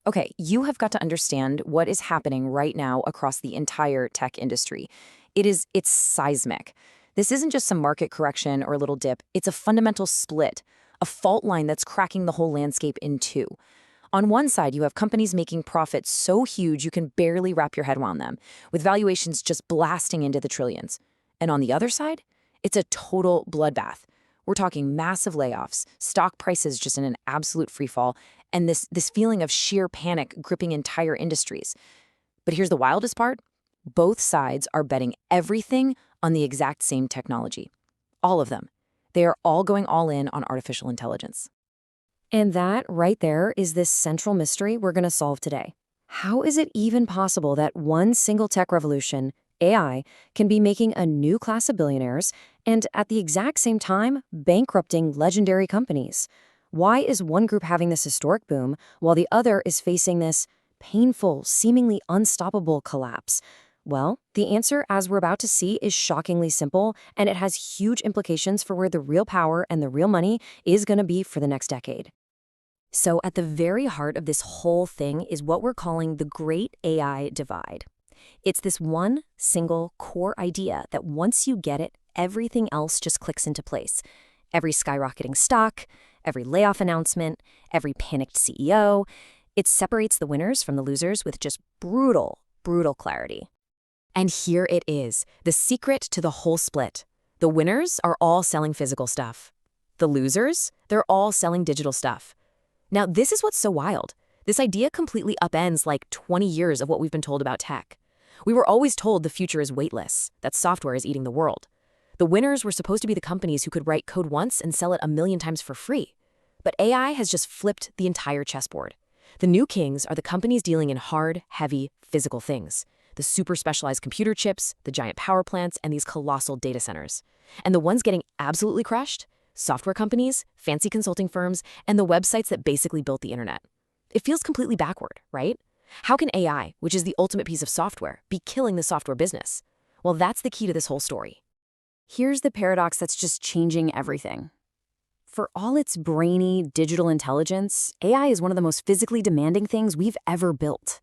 Okay, you have got to understand what is happening right now across the entire tech industry. It's seismic. This isn't just some market correction or a little dip, it's a fundamental split, a fault line that's cracking the whole landscape in two. On one side, you have companies making profits so huge you can barely wrap your head around them, with valuations just blasting into the trillions. And on the other side, it's a total bloodbath. We're talking massive layoffs, stock prices just in an absolute freefall, and this feeling of sheer panic gripping entire industries. But here's the wildest part. Both sides are betting everything on the exact same technology. All of them. They are all going all in on artificial intelligence. And that right there is this central mystery we're going to solve today. How is it even possible that one single tech revolution, AI, can be making a new class of billionaires and at the exact same time bankrupting legendary companies? Why is one group having this historic boom while the other is facing this painful, seemingly unstoppable collapse? Well, the answer, as we're about to see, is shockingly simple, and it has huge implications for where the real power and the real money is going to be for the next decade. So at the very heart of this whole thing is what we're calling the Great AI Divide. It's this one single core idea that once you get it, everything else just clicks into place. Every skyrocketing stock, every layoff announcement, every panicked CEO, it separates the winners from the losers with just brutal, brutal clarity. And here it is, the secret to the whole split. The winners are all selling physical stuff. The losers, they're all selling digital stuff. Now, this is what's so wild. This idea completely upends like 20 years of what we've been told about tech. We were always told the future is weightless, that software is eating the world. The winners were supposed to be the companies who could write code once and sell it 1,000,000 times for free. But AI has just flipped the entire chessboard. The new kings are the companies dealing in hard, heavy, physical things. The super specialized computer chips, the giant power plants, and these colossal data centers. And the ones getting absolutely crushed? Software companies, fancy consulting firms, and the websites that basically built the internet. It feels completely backward, right? How can AI, which is the ultimate piece of software, be killing the software business? Well, that's the key to this whole story. Here's the paradox that's just changing everything. For all its brainy digital intelligence, AI is one of the most physically demanding things we've ever built.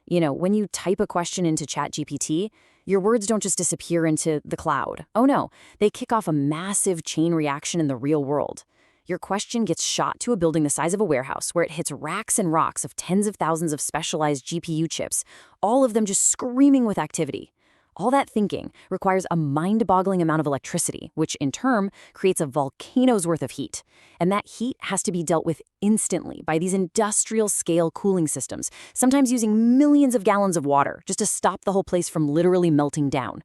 You know, when you type a question into ChatGPT, your words don't just disappear into the cloud. Oh no, they kick off a massive chain reaction in the real world. Your question gets shot to a building the size of a warehouse where it hits racks and rocks of tens of thousands of specialized GPU chips, all of them just screaming with activity. All that thinking requires a mind-boggling amount of electricity, which in turn creates a volcano's worth of heat. And that heat has to be dealt with instantly by these industrial-scale cooling systems, sometimes using millions of gallons of water just to stop the whole place from literally melting down.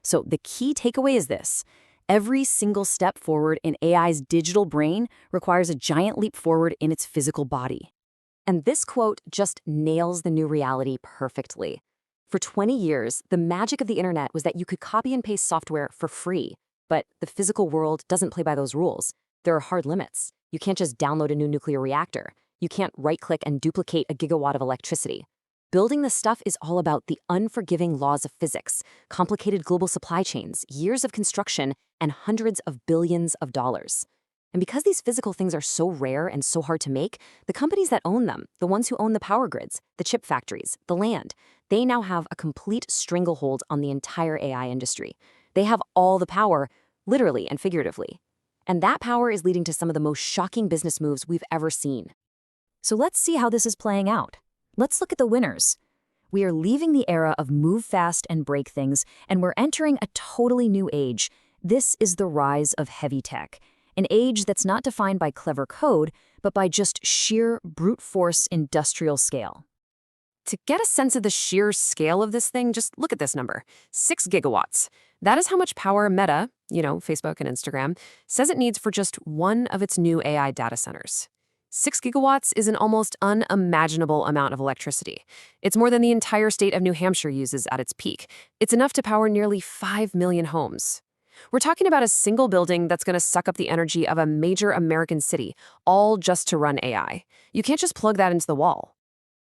So the key takeaway is this. Every single step forward in AI's digital brain requires a giant leap forward in its physical body. And this quote just nails the new reality perfectly. For 20 years, the magic of the internet was that you could copy and paste software for free. But the physical world doesn't play by those rules. There are hard limits. You can't just download a new nuclear reactor. You can't right-click and duplicate a gigawatt of electricity. Building this stuff is all about the unforgiving laws of physics, complicated global supply chains, years of construction, and hundreds of billions of dollars. And because these physical things are so rare and so hard to make, the companies that own them, the ones who own the power grids, the chip factories, the land, they now have a complete stranglehold on the entire AI industry. They have all the power, literally and figuratively. And that power is leading to some of the most shocking business moves we've ever seen. So let's see how this is playing out. Let's look at the winners. We are leaving the era of move fast and break things, and we're entering a totally new age. This is the rise of heavy tech. An age that's not defined by clever code, but by just sheer brute force industrial scale. To get a sense of the sheer scale of this thing, just look at this number, 6 gigawatts. That is how much power Meta, Facebook and Instagram, says it needs for just one of its new AI data centers. 6 gigawatts is an almost unimaginable amount of electricity. It's more than the entire state of New Hampshire uses at its peak. It's enough to power nearly 5 million homes. We're talking about a single building that's going to suck up the energy of a major American city, all just to run AI. You can't just plug that into the wall.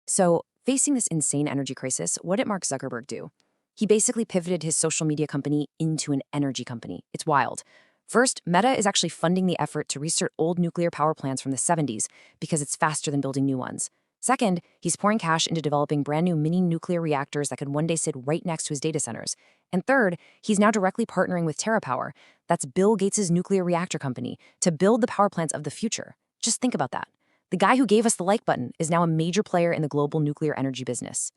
So, facing this insane energy crisis, what did Mark Zuckerberg do? He basically pivoted his social media company into an energy company. It's wild. First, Meta is actually funding the effort to restart old nuclear power plants from the 70s because it's faster than building new ones. Second, he's pouring cash into developing brand new mini nuclear reactors that could one day sit right next to his data centers. And third, he's now directly partnering with TerraPower, that's Bill Gates' nuclear reactor company, to build the power plants of the future. Just think about that. The guy who gave us the like button is now a major player in the global nuclear energy business.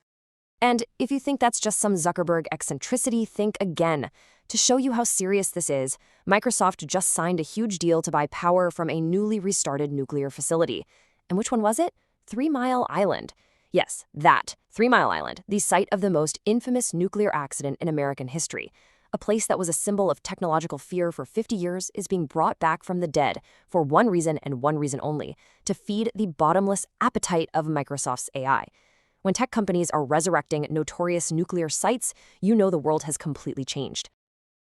And if you think that's just some Zuckerberg eccentricity, think again. To show you how serious this is, Microsoft just signed a huge deal to buy power from a newly restarted nuclear facility. And which one was it? 3 Mile Island. Yes, that, 3 Mile Island, the site of the most infamous nuclear accident in American history. A place that was a symbol of technological fear for 50 years is being brought back from the dead for one reason and one reason only: to feed the bottomless appetite of Microsoft's AI. When tech companies are resurrecting notorious nuclear sites, you know the world has completely changed.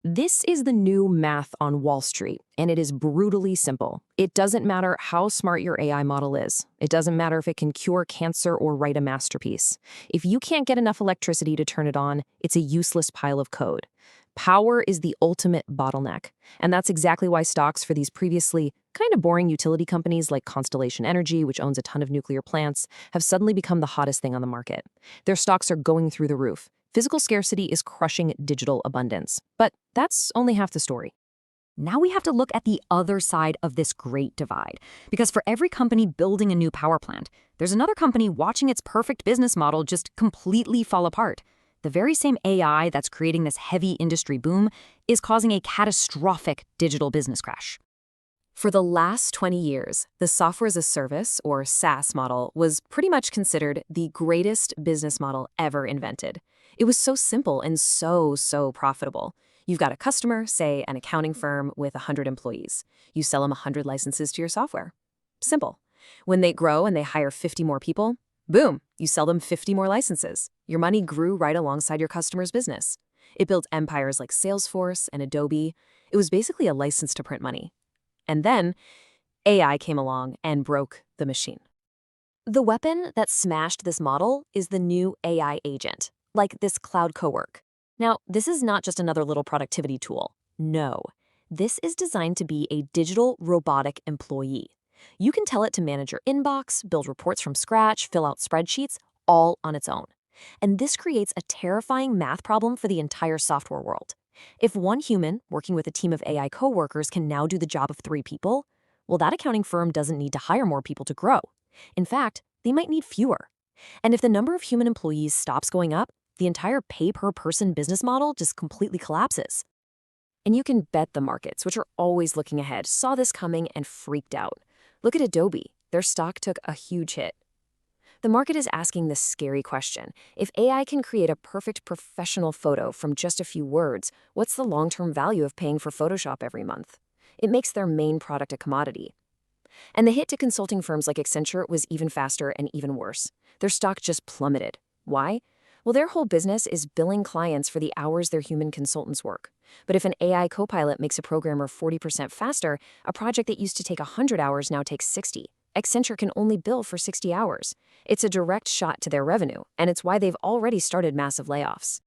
This is the new math on Wall Street, and it is brutally simple. It doesn't matter how smart your AI model is. It doesn't matter if it can cure cancer or write a masterpiece. If you can't get enough electricity to turn it on, it's a useless pile of code. Power is the ultimate bottleneck, and that's exactly why stocks for these previously kind of boring utility companies like Constellation Energy, which owns a ton of nuclear plants, have suddenly become the hottest thing on the market. Their stocks are going through the roof. Physical scarcity is crushing digital abundance. But that's only half the story. Now we have to look at the other side of this great divide. Because for every company building a new power plant, there's another company watching its perfect business model just completely fall apart. The very same AI that's creating this heavy industry boom is causing a catastrophic digital business crash. For the last 20 years, the software as a service, or SaaS model, was pretty much considered the greatest business model ever invented. It was so simple and so profitable. You've got a customer, say an accounting firm with 100 employees. You sell them 100 licenses to your software. Simple. When they grow and they hire 50 more people, boom, you sell them 50 more licenses. Your money grew right alongside your customer's business. It built empires like Salesforce and Adobe. It was basically a license to print money. And then AI came along and broke the machine. The weapon that smashed this model is the new AI agent, like this cloud cowork. Now, this is not just another little productivity tool. No, this is designed to be a digital robotic employee. You can tell it to manage your inbox, build reports from scratch, fill out spreadsheets, all on its own. And this creates a terrifying math problem for the entire software world. If one human working with a team of AI coworkers can now do the job of 3 people, well, that accounting firm doesn't need to hire more people to grow. In fact, they might need fewer. And if the number of human employees stops going up, the entire pay-per-person business model just completely collapses. And you can bet the markets, which are always looking ahead, saw this coming and freaked out. Look at Adobe. Their stock took a huge hit. The market is asking this scary question. If AI can create a perfect professional photo from just a few words, what's the long-term value of paying for Photoshop every month? It makes their main product a commodity. And the hit to consulting firms like Accenture was even faster and even worse. Their stock just plummeted. Why? Well, their whole business is billing clients for the hours their human consultants work. But if an AI copilot makes a programmer 40% faster, a project that used to take 100 hours now takes 60. Accenture can only bill for 60 hours. It's a direct shot to their revenue, and it's why they've already started massive layoffs.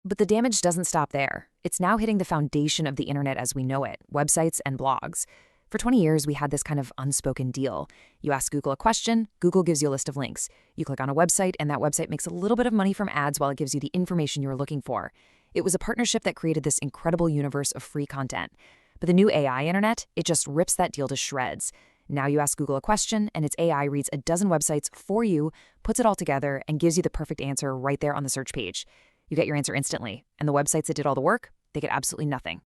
But the damage doesn't stop there. It's now hitting the foundation of the internet as we know it, websites and blogs. For 20 years, we had this kind of unspoken deal. You ask Google a question, Google gives you a list of links. You click on a website, and that website makes a little bit of money from ads while it gives you the information you're looking for. It was a partnership that created this incredible universe of free content. But the new AI internet, it just rips that deal to shreds. Now you ask Google a question, and its AI reads a dozen websites for you, puts it all together, and gives you the perfect answer right there on the search page. You get your answer instantly, and the websites that did all the work, they get absolutely nothing.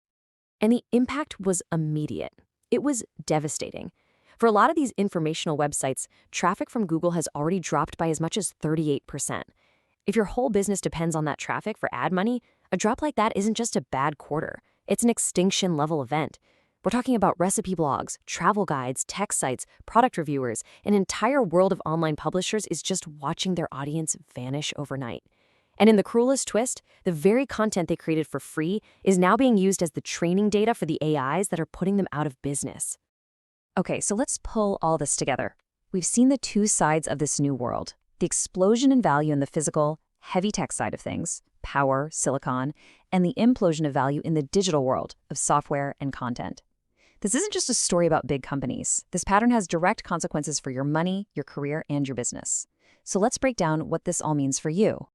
And the impact was immediate. It was devastating. For a lot of these informational websites, traffic from Google has already dropped by as much as 38%. If your whole business depends on that traffic for ad money, a drop like that isn't just a bad quarter. It's an extinction-level event. We're talking about recipe blogs, travel guides, tech sites, product reviewers. An entire world of online publishers is just watching their audience vanish overnight. And in the cruelest twist, the very content they created for free is now being used as the training data for the AIs that are putting them out of business. Okay, so let's pull all this together. We've seen the two sides of this new world: the explosion in value in the physical, heavy tech side of things, power, silicon, and the implosion of value in the digital world of software and content. This isn't just a story about big companies. This pattern has direct consequences for your money, your career, and your business. So let's break down what this all means for you.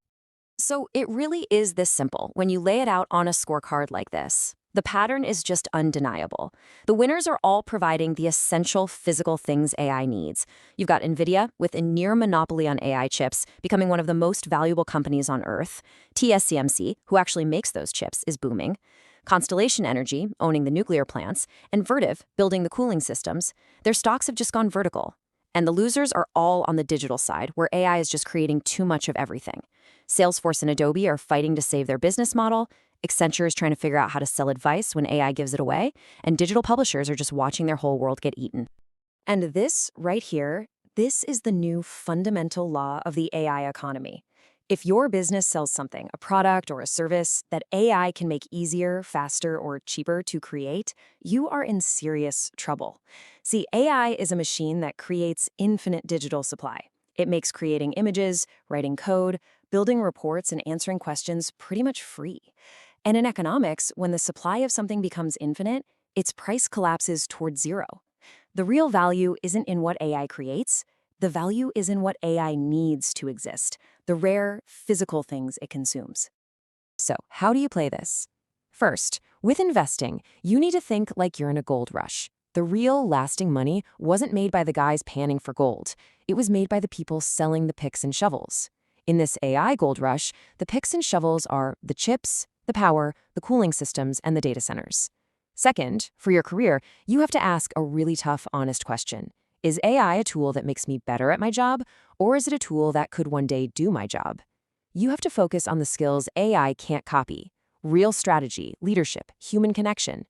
So it really is this simple when you lay it out on a scorecard like this. The pattern is just undeniable. The winners are all providing the essential physical things AI needs. You've got NVIDIA with a near monopoly on AI chips, becoming one of the most valuable companies on Earth. TSCMC, who actually makes those chips, is booming. Constellation Energy, owning the nuclear plants, and Vertiv, building the cooling systems. Their stocks have just gone vertical. And the losers are all on the digital side, where AI is just creating too much of everything. Salesforce and Adobe are fighting to save their business model. Accenture is trying to figure out how to sell advice when AI gives it away. And digital publishers are just watching their whole world get eaten. And this, right here, this is the new fundamental law of the AI economy. If your business sells something, a product or a service, that AI can make easier, faster, or cheaper to create, you are in serious trouble. See, AI is a machine that creates infinite digital supply. It makes creating images, writing code, building reports, and answering questions pretty much free. And in economics, when the supply of something becomes infinite, its price collapses towards zero. The real value isn't in what AI creates. The value is in what AI needs to exist, the rare, physical things it consumes. So, how do you play this? First, with investing, you need to think like you're in a gold rush. The real, lasting money wasn't made by the guys panning for gold. It was made by the people selling the picks and shovels. In this AI gold rush, the picks and shovels are the chips, the power, the cooling systems, and the data centers. Second, for your career, you have to ask a really tough, honest question. Is AI a tool that makes me better at my job, or is it a tool that could one day do my job? You have to focus on the skills AI can't copy: real strategy, leadership, human connection.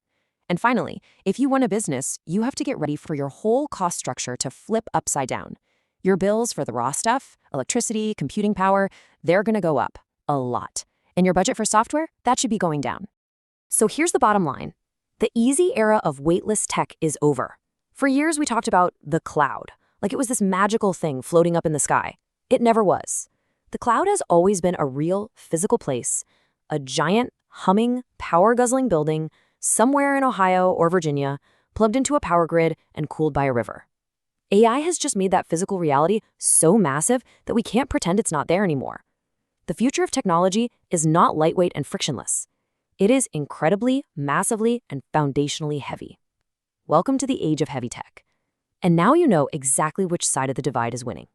And finally, if you run a business, you have to get ready for your whole cost structure to flip upside down. Your bills for the raw stuff, electricity, computing power, they're going to go up a lot. And your budget for software, that should be going down. So here's the bottom line. The easy era of weightless tech is over. For years, we talked about the cloud, like it was this magical thing floating up in the sky. It never was. The cloud has always been a real, physical place, a giant, humming, power-guzzling building somewhere in Ohio or Virginia, plugged into a power grid and cooled by a river. AI has just made that physical reality so massive that we can't pretend it's not there anymore. The future of technology is not lightweight and frictionless. It is incredibly, massively, and foundationally heavy. Welcome to the age of heavy tech. And now you know exactly which side of the divide is winning.